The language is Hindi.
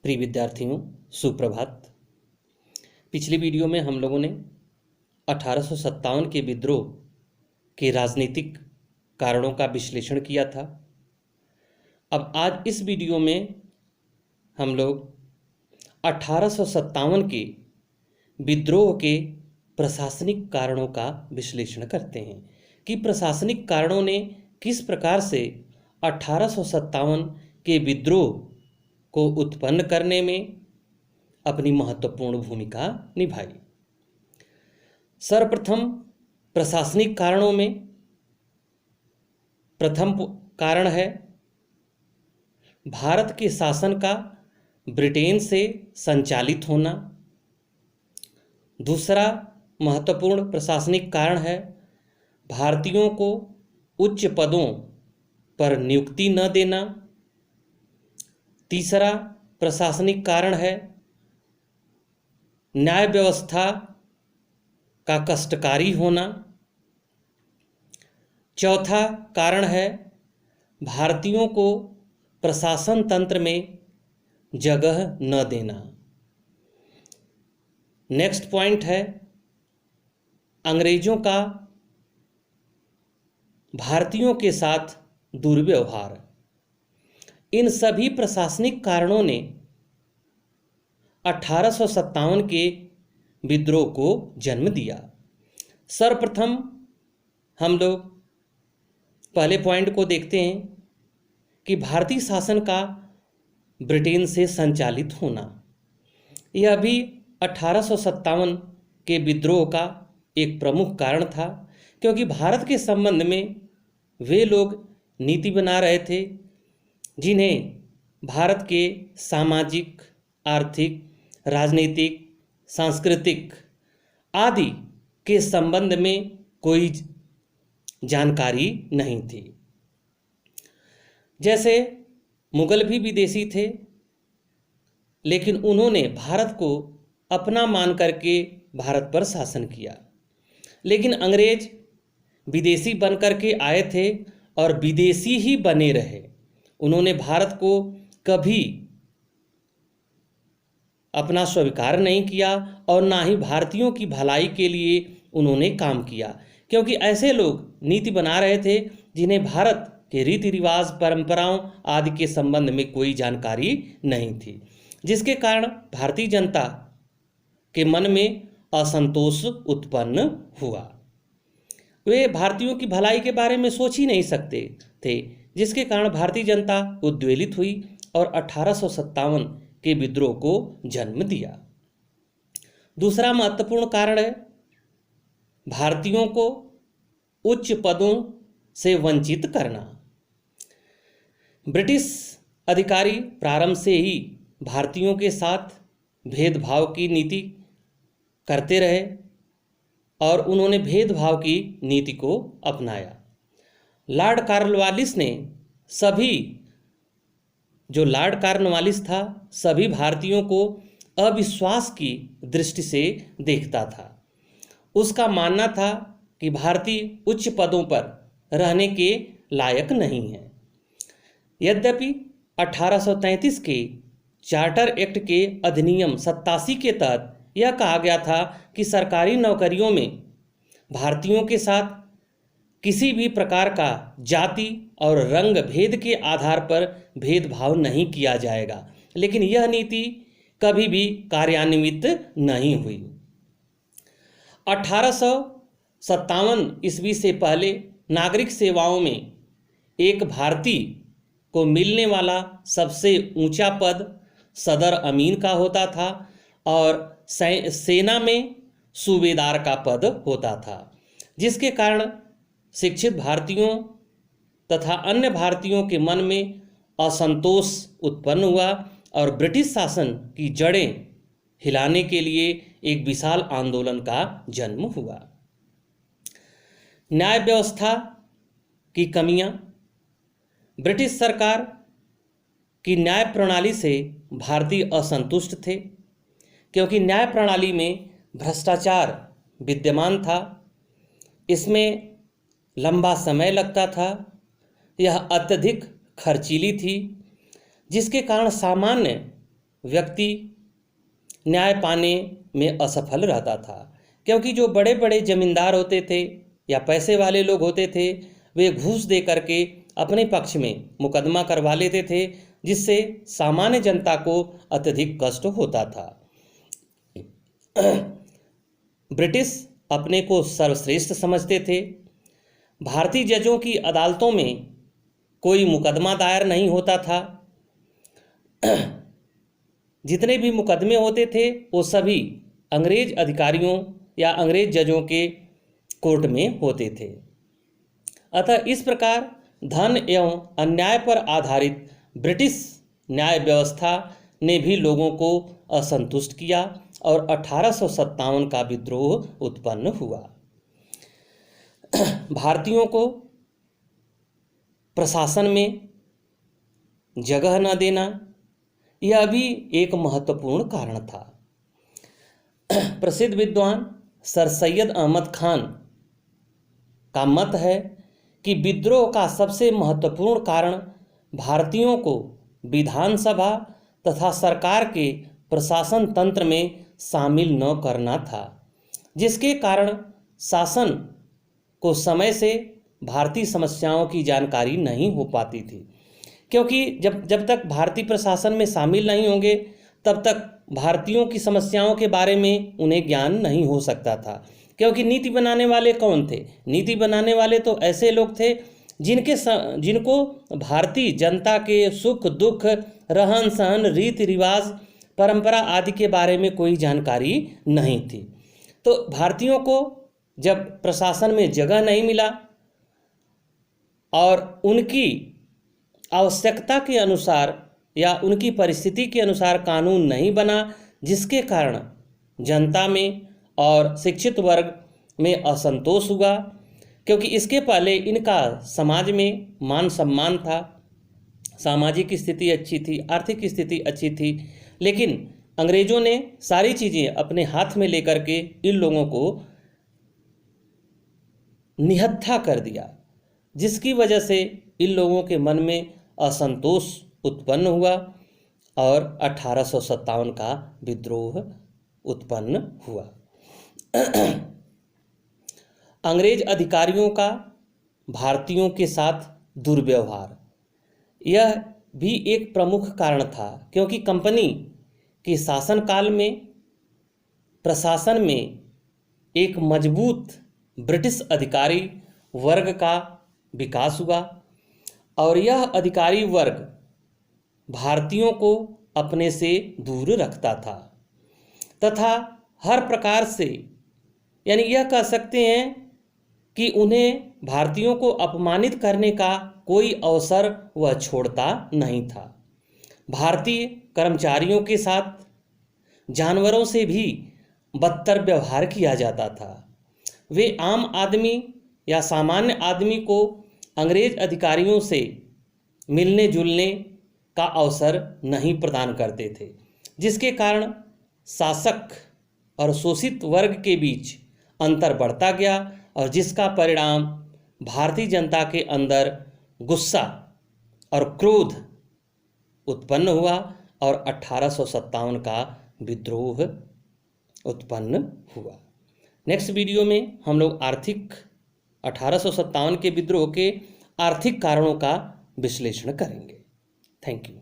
प्रिय विद्यार्थियों, सुप्रभात। पिछली वीडियो में हम लोगों ने 1857 के विद्रोह के राजनीतिक कारणों का विश्लेषण किया था। अब आज इस वीडियो में हम लोग 1857 के विद्रोह के प्रशासनिक कारणों का विश्लेषण करते हैं कि प्रशासनिक कारणों ने किस प्रकार से 1857 के विद्रोह को उत्पन्न करने में अपनी महत्वपूर्ण भूमिका निभाई। सर्वप्रथम प्रशासनिक कारणों में प्रथम कारण है भारत के शासन का ब्रिटेन से संचालित होना। दूसरा महत्वपूर्ण प्रशासनिक कारण है भारतीयों को उच्च पदों पर नियुक्ति न देना। तीसरा प्रशासनिक कारण है न्याय व्यवस्था का कष्टकारी होना। चौथा कारण है भारतीयों को प्रशासन तंत्र में जगह न देना। नेक्स्ट पॉइंट है अंग्रेजों का भारतीयों के साथ दुर्व्यवहार। इन सभी प्रशासनिक कारणों ने 1857 के विद्रोह को जन्म दिया। सर्वप्रथम हम लोग पहले पॉइंट को देखते हैं कि भारतीय शासन का ब्रिटेन से संचालित होना। यह भी 1857 के विद्रोह का एक प्रमुख कारण था, क्योंकि भारत के संबंध में वे लोग नीति बना रहे थे जिन्हें भारत के सामाजिक, आर्थिक, राजनीतिक, सांस्कृतिक आदि के संबंध में कोई जानकारी नहीं थी। जैसे मुगल भी विदेशी थे, लेकिन उन्होंने भारत को अपना मान करके भारत पर शासन किया। लेकिन अंग्रेज विदेशी बन करके आए थे और विदेशी ही बने रहे। उन्होंने भारत को कभी अपना स्वीकार नहीं किया और ना ही भारतीयों की भलाई के लिए उन्होंने काम किया, क्योंकि ऐसे लोग नीति बना रहे थे जिन्हें भारत के रीति रिवाज, परंपराओं आदि के संबंध में कोई जानकारी नहीं थी, जिसके कारण भारतीय जनता के मन में असंतोष उत्पन्न हुआ। वे भारतीयों की भलाई के बारे में सोच ही नहीं सकते थे, जिसके कारण भारतीय जनता उद्वेलित हुई और 1857 के विद्रोह को जन्म दिया। दूसरा महत्वपूर्ण कारण है भारतीयों को उच्च पदों से वंचित करना। ब्रिटिश अधिकारी प्रारंभ से ही भारतीयों के साथ भेदभाव की नीति करते रहे और उन्होंने भेदभाव की नीति को अपनाया। लॉर्ड कॉर्नवालिस ने लॉर्ड कॉर्नवालिस था, सभी भारतीयों को अविश्वास की दृष्टि से देखता था। उसका मानना था कि भारतीय उच्च पदों पर रहने के लायक नहीं है। यद्यपि 1833 के चार्टर एक्ट के अधिनियम 87 के तहत यह कहा गया था कि सरकारी नौकरियों में भारतीयों के साथ किसी भी प्रकार का जाति और रंग भेद के आधार पर भेदभाव नहीं किया जाएगा, लेकिन यह नीति कभी भी कार्यान्वित नहीं हुई। 1857 ईस्वी से पहले नागरिक सेवाओं में एक भारतीय को मिलने वाला सबसे ऊंचा पद सदर अमीन का होता था और सेना में सूबेदार का पद होता था, जिसके कारण शिक्षित भारतीयों तथा अन्य भारतीयों के मन में असंतोष उत्पन्न हुआ और ब्रिटिश शासन की जड़ें हिलाने के लिए एक विशाल आंदोलन का जन्म हुआ। न्याय व्यवस्था की कमियां। ब्रिटिश सरकार की न्याय प्रणाली से भारतीय असंतुष्ट थे, क्योंकि न्याय प्रणाली में भ्रष्टाचार विद्यमान था। इसमें लंबा समय लगता था, यह अत्यधिक खर्चीली थी, जिसके कारण सामान्य व्यक्ति न्याय पाने में असफल रहता था, क्योंकि जो बड़े बड़े जमींदार होते थे या पैसे वाले लोग होते थे, वे घूस दे करके अपने पक्ष में मुकदमा करवा लेते थे, जिससे सामान्य जनता को अत्यधिक कष्ट होता था। ब्रिटिश अपने को सर्वश्रेष्ठ समझते थे। भारतीय जजों की अदालतों में कोई मुकदमा दायर नहीं होता था। जितने भी मुकदमे होते थे वो सभी अंग्रेज अधिकारियों या अंग्रेज जजों के कोर्ट में होते थे। अतः इस प्रकार धन एवं अन्याय पर आधारित ब्रिटिश न्याय व्यवस्था ने भी लोगों को असंतुष्ट किया और 1857 का विद्रोह उत्पन्न हुआ। भारतीयों को प्रशासन में जगह न देना, यह भी एक महत्वपूर्ण कारण था। प्रसिद्ध विद्वान सर सैयद अहमद खान का मत है कि विद्रोह का सबसे महत्वपूर्ण कारण भारतीयों को विधानसभा तथा सरकार के प्रशासन तंत्र में शामिल न करना था, जिसके कारण शासन को समय से भारतीय समस्याओं की जानकारी नहीं हो पाती थी। क्योंकि जब तक भारतीय प्रशासन में शामिल नहीं होंगे तब तक भारतीयों की समस्याओं के बारे में उन्हें ज्ञान नहीं हो सकता था। क्योंकि नीति बनाने वाले कौन थे? नीति बनाने वाले तो ऐसे लोग थे जिनको भारतीय जनता के सुख दुख, रहन सहन, रीति रिवाज, परंपरा आदि के बारे में कोई जानकारी नहीं थी। तो भारतीयों को जब प्रशासन में जगह नहीं मिला और उनकी आवश्यकता के अनुसार या उनकी परिस्थिति के अनुसार कानून नहीं बना, जिसके कारण जनता में और शिक्षित वर्ग में असंतोष हुआ। क्योंकि इसके पहले इनका समाज में मान सम्मान था, सामाजिक स्थिति अच्छी थी, आर्थिक स्थिति अच्छी थी, लेकिन अंग्रेजों ने सारी चीज़ें अपने हाथ में लेकर के इन लोगों को निहत्था कर दिया, जिसकी वजह से इन लोगों के मन में असंतोष उत्पन्न हुआ और 1857 का विद्रोह उत्पन्न हुआ। अंग्रेज अधिकारियों का भारतीयों के साथ दुर्व्यवहार, यह भी एक प्रमुख कारण था। क्योंकि कंपनी के शासनकाल में प्रशासन में एक मजबूत ब्रिटिश अधिकारी वर्ग का विकास हुआ और यह अधिकारी वर्ग भारतीयों को अपने से दूर रखता था तथा हर प्रकार से, यानी यह कह सकते हैं कि उन्हें भारतीयों को अपमानित करने का कोई अवसर वह छोड़ता नहीं था। भारतीय कर्मचारियों के साथ जानवरों से भी बदतर व्यवहार किया जाता था। वे आम आदमी या सामान्य आदमी को अंग्रेज अधिकारियों से मिलने जुलने का अवसर नहीं प्रदान करते थे, जिसके कारण शासक और शोषित वर्ग के बीच अंतर बढ़ता गया और जिसका परिणाम भारतीय जनता के अंदर गुस्सा और क्रोध उत्पन्न हुआ और 1857 का विद्रोह उत्पन्न हुआ। नेक्स्ट वीडियो में हम लोग 1857 के विद्रोह के आर्थिक कारणों का विश्लेषण करेंगे। Thank you.